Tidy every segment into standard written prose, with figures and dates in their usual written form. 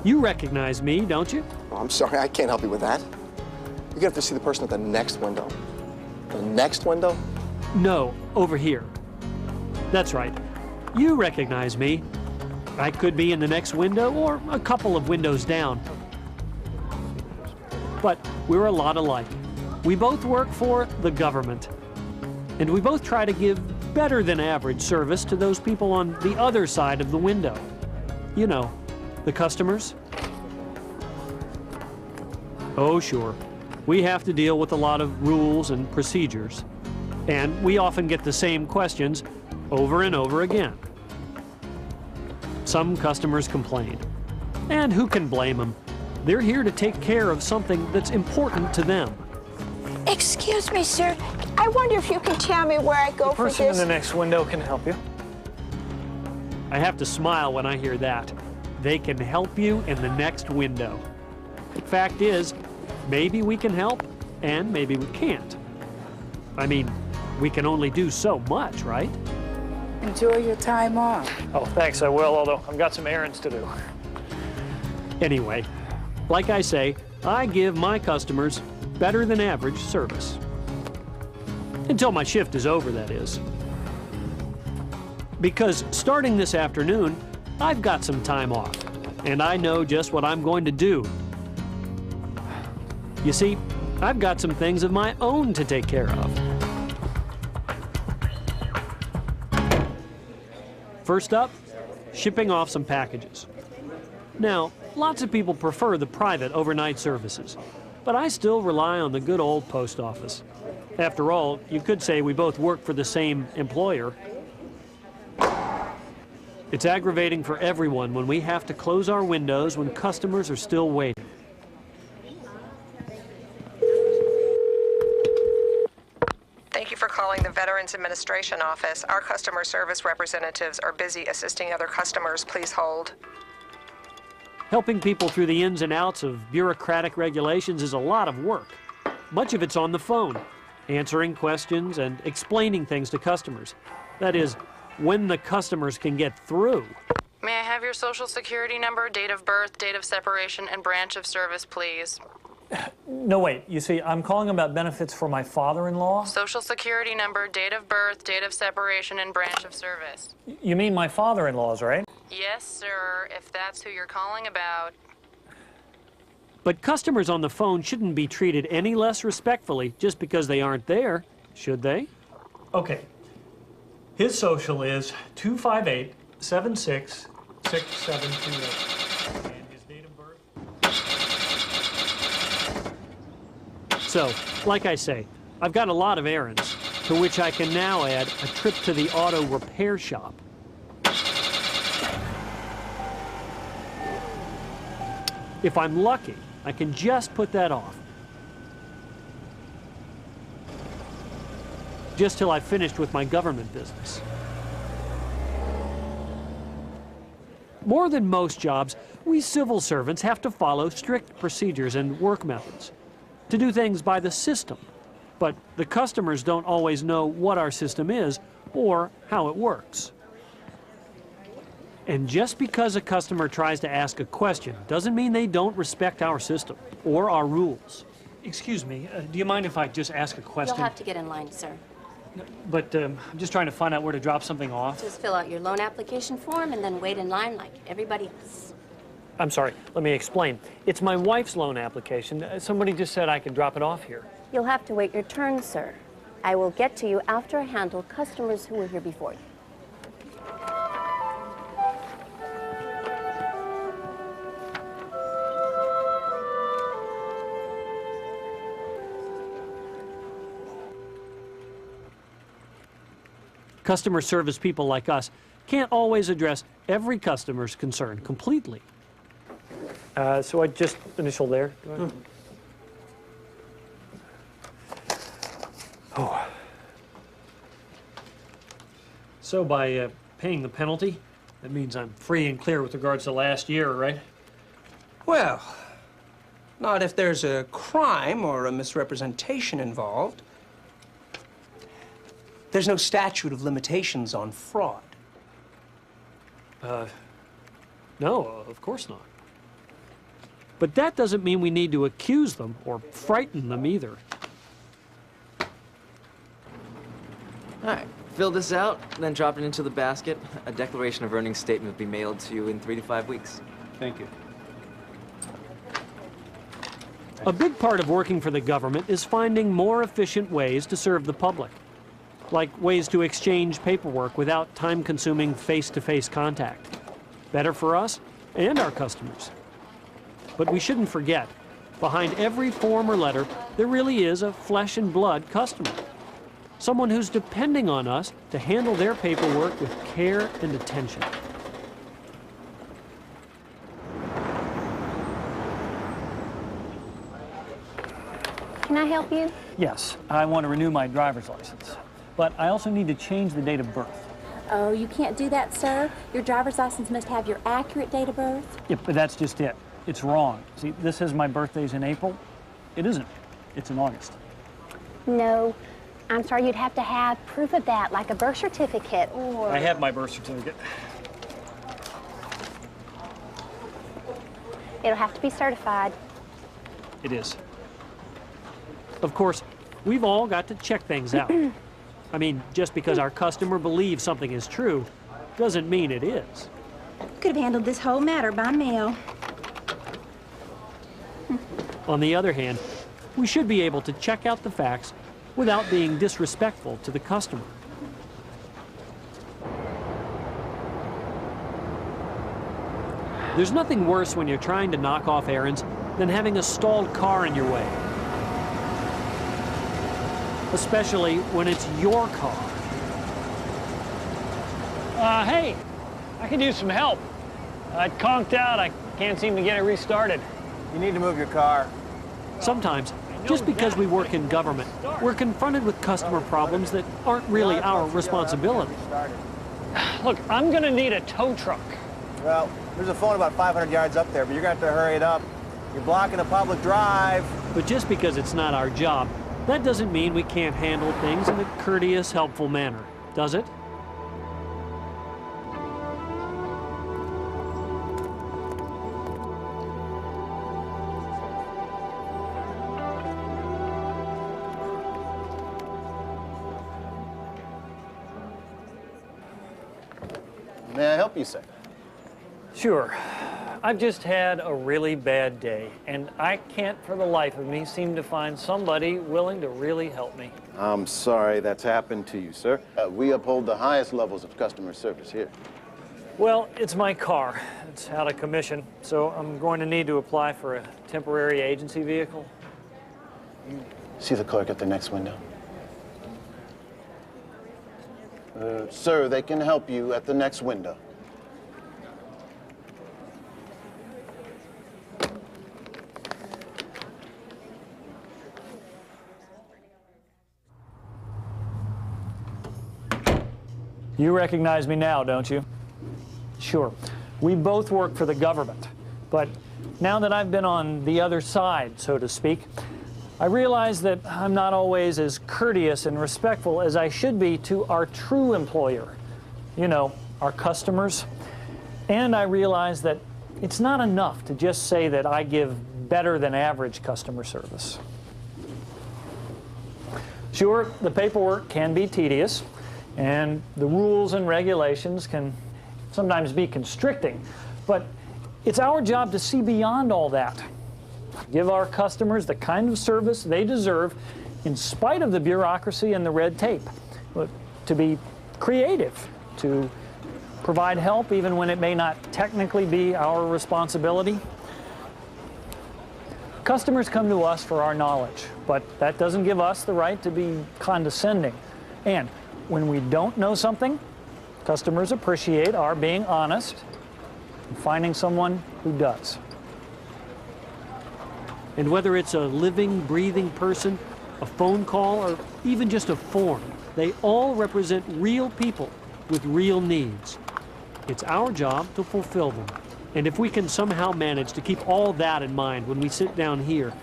You recognize me, don't you? Oh, I'm sorry, I can't help you with that. You're gonna have to see the person at the next window. The next window? No, over here. That's right. You recognize me. I could be in the next window or a couple of windows down. But we're a lot alike. We both work for the government. And we both try to give better than average service to those people on the other side of the window. You know, the customers. Oh, sure. We have to deal with a lot of rules and procedures. And we often get the same questions over and over again. Some customers complain. And who can blame them? They're here to take care of something that's important to them. Excuse me, sir. I wonder if you can tell me where I go for this. The person in the next window can help you. I have to smile when I hear that. They can help you in the next window. Fact is, maybe we can help, and maybe we can't. I mean, we can only do so much, right? Enjoy your time off. Oh, thanks, I will, although I've got some errands to do. Anyway, like I say, I give my customers better than average service. Until my shift is over, that is. Because starting this afternoon, I've got some time off, and I know just what I'm going to do. You see, I've got some things of my own to take care of. First up, shipping off some packages. Now, lots of people prefer the private overnight services, but I still rely on the good old post office. After all, you could say we both work for the same employer. It's aggravating for everyone when we have to close our windows when customers are still waiting. Thank you for calling the Veterans Administration Office. Our customer service representatives are busy assisting other customers. Please hold. Helping people through the ins and outs of bureaucratic regulations is a lot of work. Much of it's on the phone, answering questions and explaining things to customers. That is, when the customers can get through. May I have your social security number, date of birth, date of separation, and branch of service, please? No, wait. You see, I'm calling about benefits for my father-in-law. Social security number, date of birth, date of separation, and branch of service. You mean my father-in-law's, right? Yes, sir, if that's who you're calling about. But customers on the phone shouldn't be treated any less respectfully just because they aren't there, should they? Okay. His social is 258-76-6728. And his date of birth? So, like I say, I've got a lot of errands, to which I can now add a trip to the auto repair shop. If I'm lucky, I can just put that off. Just till I've finished with my government business. More than most jobs, we civil servants have to follow strict procedures and work methods to do things by the system. But the customers don't always know what our system is or how it works. And just because a customer tries to ask a question doesn't mean they don't respect our system or our rules. Excuse me, do you mind if I just ask a question? You'll have to get in line, sir. But I'm just trying to find out where to drop something off. Just fill out your loan application form and then wait in line like everybody else. I'm sorry, let me explain. It's my wife's loan application. Somebody just said I could drop it off here. You'll have to wait your turn, sir. I will get to you after I handle customers who were here before you. Customer service people like us can't always address every customer's concern completely. So I just initial there. Oh. So by paying the penalty, that means I'm free and clear with regards to last year, right? Well, not if there's a crime or a misrepresentation involved. There's no statute of limitations on fraud. No, of course not. But that doesn't mean we need to accuse them or frighten them either. All right, fill this out, then drop it into the basket. A declaration of earnings statement will be mailed to you in 3 to 5 weeks. Thank you. A big part of working for the government is finding more efficient ways to serve the public, like ways to exchange paperwork without time-consuming face-to-face contact. Better for us and our customers. But we shouldn't forget, behind every form or letter, there really is a flesh and blood customer. Someone who's depending on us to handle their paperwork with care and attention. Can I help you? Yes, I want to renew my driver's license. But I also need to change the date of birth. Oh, you can't do that, sir. Your driver's license must have your accurate date of birth. Yeah, but that's just it. It's wrong. See, this says my birthday's in April. It isn't. It's in August. No. I'm sorry, you'd have to have proof of that, like a birth certificate or... I have my birth certificate. It'll have to be certified. It is. Of course, we've all got to check things out. I mean, just because our customer believes something is true doesn't mean it is. Could have handled this whole matter by mail. On the other hand, we should be able to check out the facts without being disrespectful to the customer. There's nothing worse when you're trying to knock off errands than having a stalled car in your way. Especially when it's your car. Hey, I could use some help. It conked out. I can't seem to get it restarted. You need to move your car. Sometimes, just because we work in government, we're confronted with customer problems that aren't really our responsibility. Look, I'm gonna need a tow truck. Well, there's a phone about 500 yards up there, but you're gonna have to hurry it up. You're blocking a public drive. But just because it's not our job, that doesn't mean we can't handle things in a courteous, helpful manner, does it? May I help you, sir? Sure. I've just had a really bad day, and I can't for the life of me seem to find somebody willing to really help me. I'm sorry that's happened to you, sir. We uphold the highest levels of customer service here. Well, it's my car. It's out of commission, so I'm going to need to apply for a temporary agency vehicle. See the clerk at the next window. Sir, they can help you at the next window. You recognize me now, don't you? Sure. We both work for the government, but now that I've been on the other side, so to speak, I realize that I'm not always as courteous and respectful as I should be to our true employer, you know, our customers. And I realize that it's not enough to just say that I give better than average customer service. Sure, the paperwork can be tedious, and the rules and regulations can sometimes be constricting, but it's our job to see beyond all that. Give our customers the kind of service they deserve in spite of the bureaucracy and the red tape. To be creative, to provide help even when it may not technically be our responsibility. Customers come to us for our knowledge, but that doesn't give us the right to be condescending. And when we don't know something, customers appreciate our being honest and finding someone who does. And whether it's a living, breathing person, a phone call, or even just a form, they all represent real people with real needs. It's our job to fulfill them. And if we can somehow manage to keep all that in mind when we sit down here,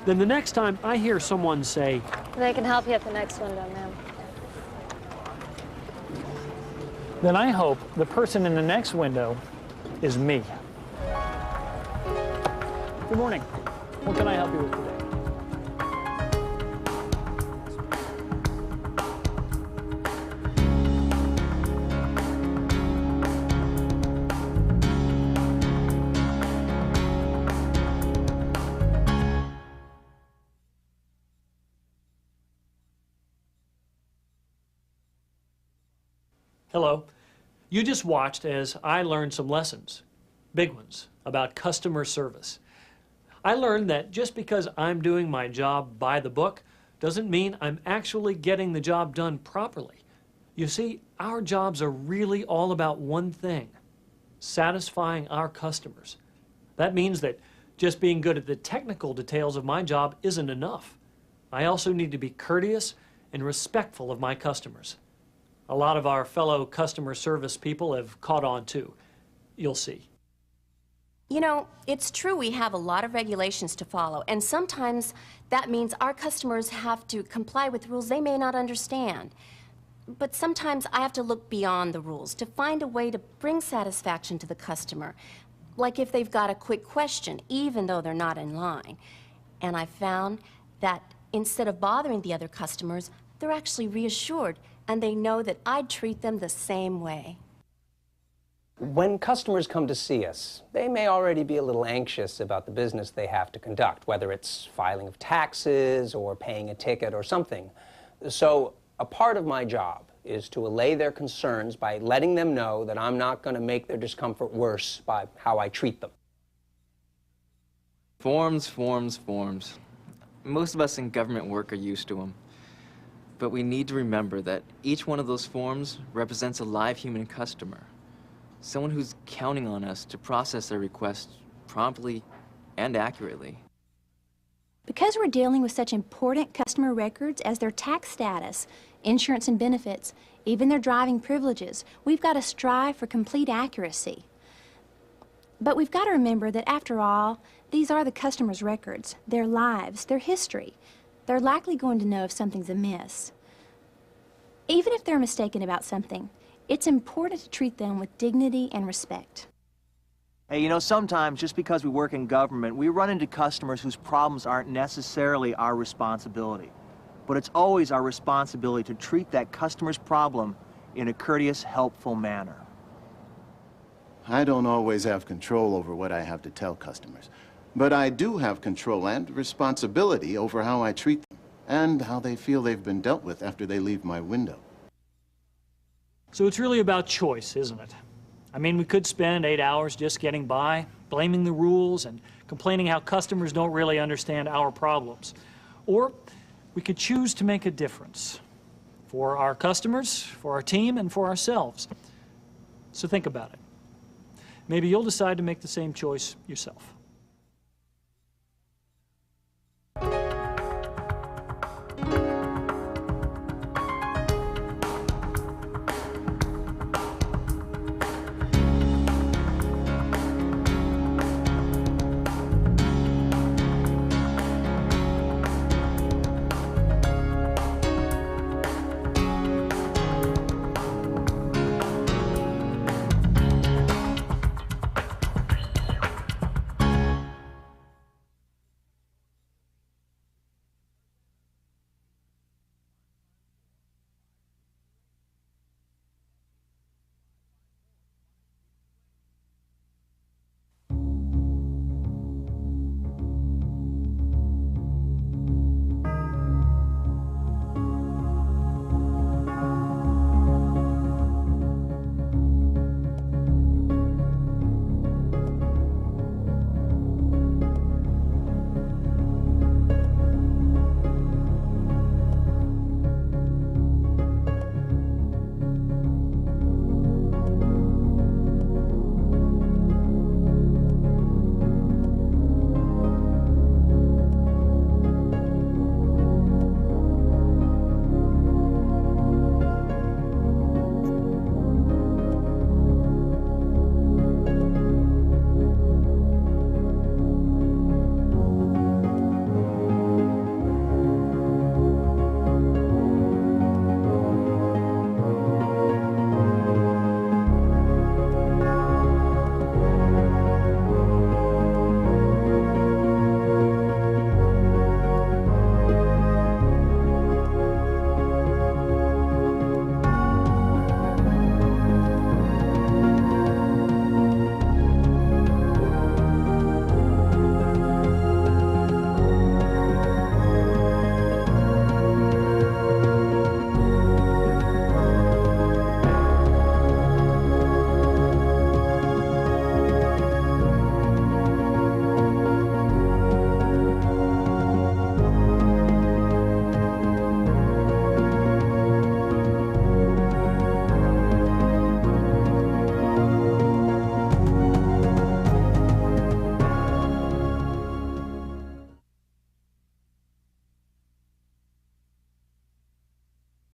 then the next time I hear someone say, They can help you at the next window, ma'am. Then I hope the person in the next window is me. Good morning. What can I help you with today? Hello. You just watched as I learned some lessons, big ones, about customer service. I learned that just because I'm doing my job by the book doesn't mean I'm actually getting the job done properly. You see, our jobs are really all about one thing: satisfying our customers. That means that just being good at the technical details of my job isn't enough. I also need to be courteous and respectful of my customers. A lot of our fellow customer service people have caught on too. You'll see. You know, it's true we have a lot of regulations to follow, and sometimes that means our customers have to comply with rules they may not understand. But sometimes I have to look beyond the rules to find a way to bring satisfaction to the customer, like if they've got a quick question, even though they're not in line. And I found that instead of bothering the other customers, they're actually reassured, and they know that I'd treat them the same way. When customers come to see us, they may already be a little anxious about the business they have to conduct, whether it's filing of taxes or paying a ticket or something. So a part of my job is to allay their concerns by letting them know that I'm not going to make their discomfort worse by how I treat them. Forms, forms, forms. Most of us in government work are used to them. But we need to remember that each one of those forms represents a live human customer. Someone who's counting on us to process their requests promptly and accurately. Because we're dealing with such important customer records as their tax status, insurance and benefits, even their driving privileges, we've got to strive for complete accuracy. But we've got to remember that after all, these are the customer's records, their lives, their history. They're likely going to know if something's amiss. Even if they're mistaken about something, it's important to treat them with dignity and respect. Hey, you know, sometimes just because we work in government, we run into customers whose problems aren't necessarily our responsibility. But it's always our responsibility to treat that customer's problem in a courteous, helpful manner. I don't always have control over what I have to tell customers, but I do have control and responsibility over how I treat them and how they feel they've been dealt with after they leave my window. So it's really about choice, isn't it? I mean, we could spend 8 hours just getting by, blaming the rules and complaining how customers don't really understand our problems. Or we could choose to make a difference for our customers, for our team, and for ourselves. So think about it. Maybe you'll decide to make the same choice yourself.